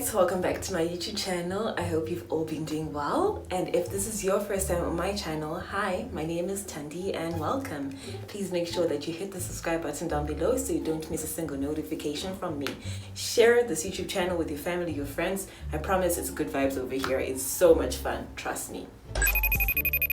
guys, welcome back to my YouTube channel. I hope you've all been doing well, and if this is your first time on my channel, hi, my name is Thandi and welcome. Please make sure that you hit the subscribe button down below so you don't miss a single notification from me. Share this YouTube channel with your family, your friends. I promise it's good vibes over here. It's so much fun, trust me.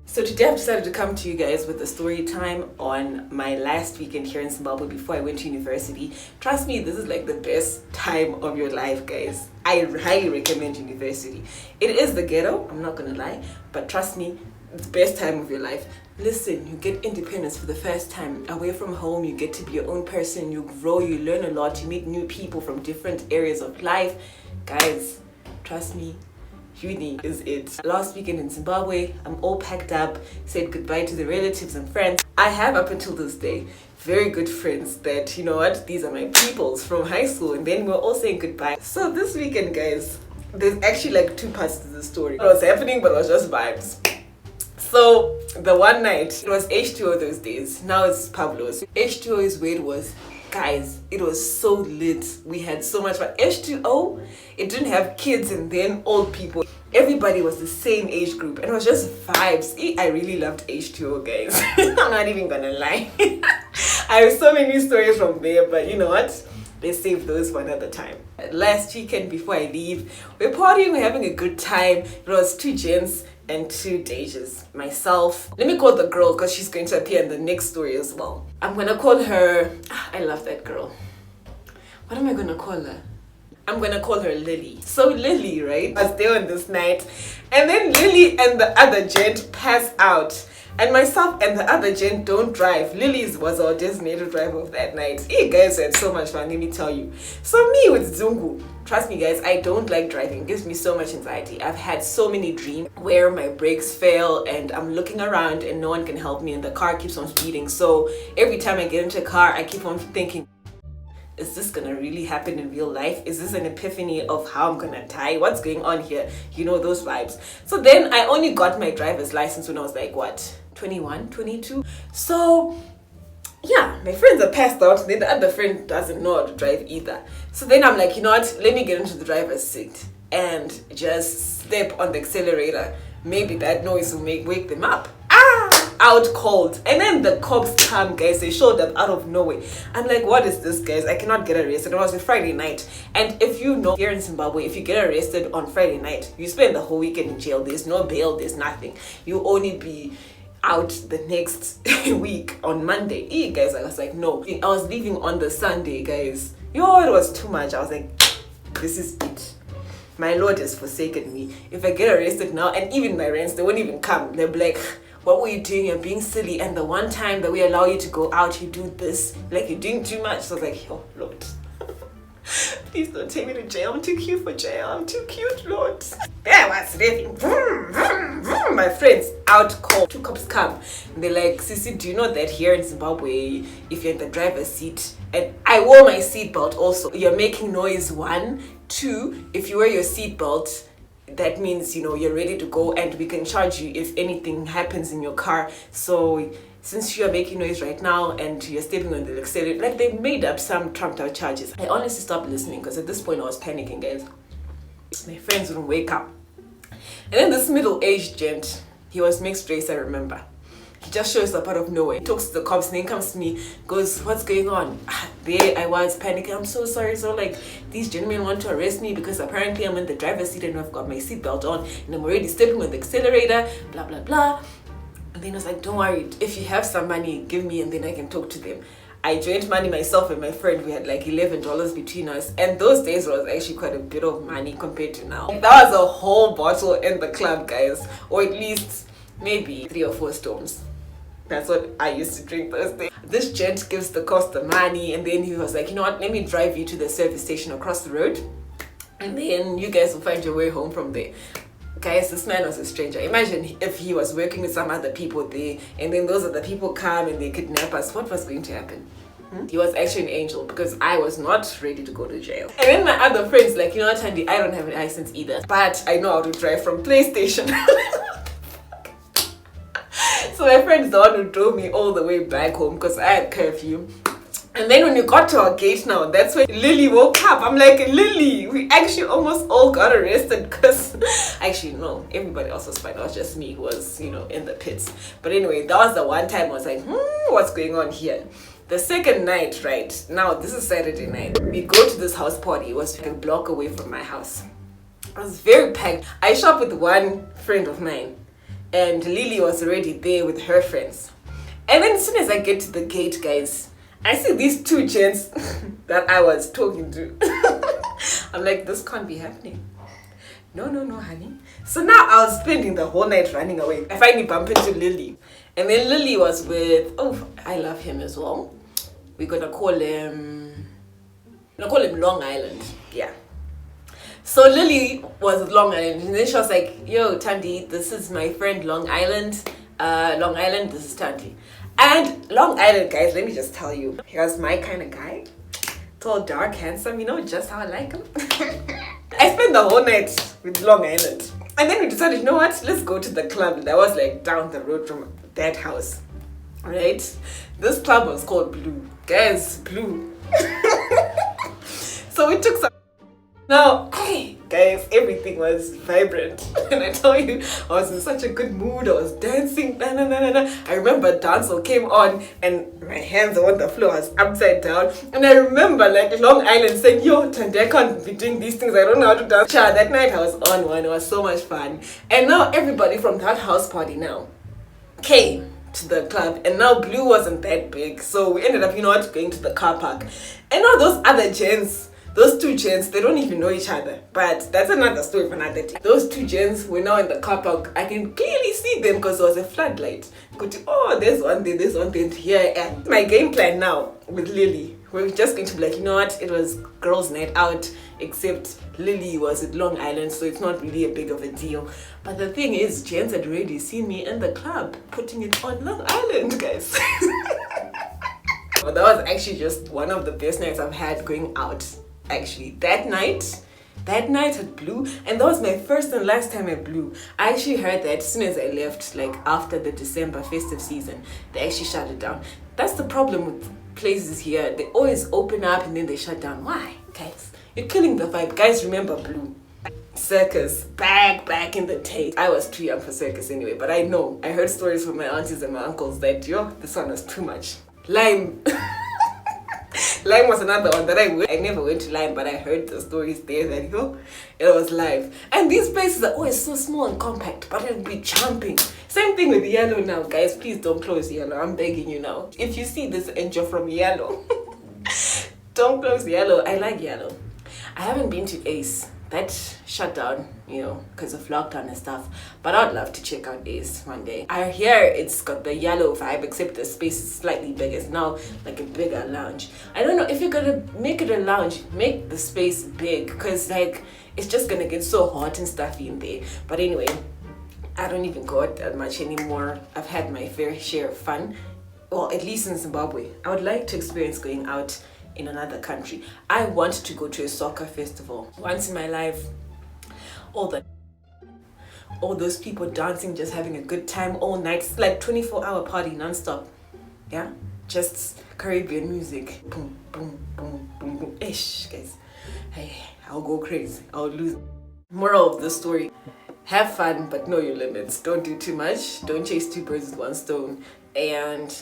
So today I've decided to come to you guys with a story time on my last weekend here in Zimbabwe before I went to university. Trust me, this is like the best time of your life, guys. I highly recommend university. It is the ghetto, I'm not gonna lie, but trust me, it's the best time of your life. Listen, you get independence for the first time away from home. You get to be your own person, you grow, you learn a lot, you meet new people from different areas of life. Guys, trust me, uni is it. Last weekend in Zimbabwe, I'm all packed up, said goodbye to the relatives and friends. I have up until this day very good friends that, you know what, these are my peoples from high school, and then we're all saying goodbye. So this weekend, guys, there's actually like two parts to the story. It was happening, but it was just vibes. So the one night, it was H2O those days. Now it's Pablo's. H2O is where it was. Guys, it was so lit. We had so much fun. H2O, it didn't have kids and then old people. Everybody was the same age group and it was just vibes. I really loved H2O, guys. I'm not even gonna lie. I have so many stories from there, but you know what? Let's save those for another time. Last weekend before I leave, we're partying, we're having a good time. It was two gents and two Dejas. Myself, let me call the girl because she's going to appear in the next story as well. I'm gonna call her, I love that girl. What am I gonna call her? I'm gonna call her Lily. So Lily, right, was there on this night, and then Lily and the other gent pass out, and myself and the other gent don't drive. Lily's was our designated driver of that night. You guys had so much fun, let me tell you. So me with Zungu, trust me guys, I don't like driving. It gives me so much anxiety. I've had so many dreams where my brakes fail and I'm looking around and no one can help me and the car keeps on speeding. So every time I get into a car, I keep on thinking, is this gonna really happen in real life? Is this an epiphany of how I'm gonna die? What's going on here? You know, those vibes. So then I only got my driver's license when I was like, what, 21, 22? So yeah, my friends are passed out, and then the other friend doesn't know how to drive either. So then I'm like, you know what, let me get into the driver's seat and just step on the accelerator. Maybe that noise will wake them up. Out cold. And then the cops come, guys. They showed up out of nowhere. I'm like, what is this, guys? I cannot get arrested. It was a Friday night, and if you know, here in Zimbabwe, if you get arrested on Friday night, you spend the whole weekend in jail. There's no bail, there's nothing. You only be out the next week on Monday. Guys, I was like, no. I was leaving on the Sunday, guys. Yo, it was too much. I was like, this is it. My Lord has forsaken me. If I get arrested now, and even my rents, they won't even come. They'll be like, what were you doing? You're being silly. And the one time that we allow you to go out, you do this. Like, you're doing too much. So I was like, oh, Lord. Please don't take me to jail. I'm too cute for jail. I'm too cute, Lord. There was living. Vroom, vroom, vroom. My friends out cold. Two cops come. And they're like, Sissy, do you know that here in Zimbabwe, if you're in the driver's seat, and I wore my seatbelt also, you're making noise, 1. 2, if you wear your seatbelt, that means, you know, you're ready to go and we can charge you if anything happens in your car. So since you're making noise right now and you're stepping on the accelerator, like they made up some trumped out charges. I honestly stopped listening because at this point I was panicking, guys. My friends wouldn't wake up. And then this middle-aged gent, he was mixed race, I remember. He just shows up out of nowhere. He talks to the cops and then comes to me, goes, what's going on? There I was panicking. I'm so sorry. So like, these gentlemen want to arrest me because apparently I'm in the driver's seat and I've got my seatbelt on and I'm already stepping on the accelerator, blah, blah, blah. And then I was like, don't worry. If you have some money, give me and then I can talk to them. I joined money myself and my friend. We had like $11 between us. And those days was actually quite a bit of money compared to now. That was a whole bottle in the club, guys. Or at least maybe 3 or 4 storms. That's what I used to drink those days. This gent gives the cost the money and then he was like, you know what, let me drive you to the service station across the road and then you guys will find your way home from there. Guys, this man was a stranger. Imagine if he was working with some other people there and then those other people come and they kidnap us. What was going to happen? He was actually an angel because I was not ready to go to jail. And then my other friends like, you know what, Thandi, I don't have a license either, but I know how to drive from PlayStation. So my friend's the one who drove me all the way back home because I had curfew. And then when we got to our gate now, that's when Lily woke up. I'm like, Lily, we actually almost all got arrested because actually no, everybody else was fine. It was just me who was, in the pits. But anyway, that was the one time I was like, what's going on here? The second night, right? Now this is Saturday night. We go to this house party. It was like a block away from my house. It was very packed. I shop with one friend of mine, and Lily was already there with her friends. And then as soon as I get to the gate, guys, I see these two gents that I was talking to. I'm like, this can't be happening. No, honey. So now I was spending the whole night running away. I finally bump into Lily. And then Lily was with, I love him as well. We're gonna call him Long Island. Yeah. So Lily was with Long Island. And then she was like, yo, Tandy, this is my friend Long Island. Long Island, this is Tandy. And Long Island, guys, let me just tell you, he was my kind of guy. Tall, dark, handsome, just how I like him. I spent the whole night with Long Island. And then we decided, you know what, let's go to the club that was like down the road from that house. Right? This club was called Blue. Guys, Blue. So we took some. Now, guys, everything was vibrant. And I tell you, I was in such a good mood. I was dancing. I remember dancehall came on and my hands were on the floor. I was upside down. And I remember like Long Island saying, yo, Tandy, I can't be doing these things. I don't know how to dance. That night I was on one. It was so much fun. And now everybody from that house party now came to the club, and now Blue wasn't that big. So we ended up, going to the car park. And now those other gents, those two gents, they don't even know each other. But that's another story for another day. Those two gents were now in the car park. I can clearly see them because there was a floodlight. There's one there, there's one there. Here I am. My game plan now with Lily, we're just going to be like, you know what? It was girls' night out, except Lily was at Long Island, so it's not really a big of a deal. But the thing is, gents had already seen me in the club putting it on Long Island, guys. Well, that was actually just one of the best nights I've had going out. Actually, that night at Blue, and that was my first and last time at Blue. I actually heard that as soon as I left, like after the December festive season, they actually shut it down. That's the problem with places here. They always open up and then they shut down. Why, guys? You're killing the vibe. Guys, remember Blue. Circus, back in the day. I was too young for circus anyway, but I heard stories from my aunties and my uncles that, this one was too much. Lime. Lime was another one that I never went to Lime, but I heard the stories there that, it was live. And these places are always so small and compact, but it'll be jumping. Same thing with Yellow now, guys. Please don't close Yellow. I'm begging you now. If you see this and you're from Yellow, don't close Yellow. I like Yellow. I haven't been to Ace. That shut down, because of lockdown and stuff. But I'd love to check out Ace one day. I hear it's got the Yellow vibe, except the space is slightly bigger. It's now like a bigger lounge. I don't know, if you're gonna make it a lounge, make the space big, because it's just gonna get so hot and stuffy in there. But anyway, I don't even go out that much anymore. I've had my fair share of fun. Well, at least in Zimbabwe. I would like to experience going out in another country. I want to go to a soccer festival once in my life. All those people dancing, just having a good time all night. It's like 24-hour party non-stop. Yeah, just Caribbean music. Boom, boom, boom, boom, boom. Ish, guys. Hey, I'll go crazy. I'll lose. Moral of the story: have fun, but know your limits. Don't do too much. Don't chase two birds with one stone. And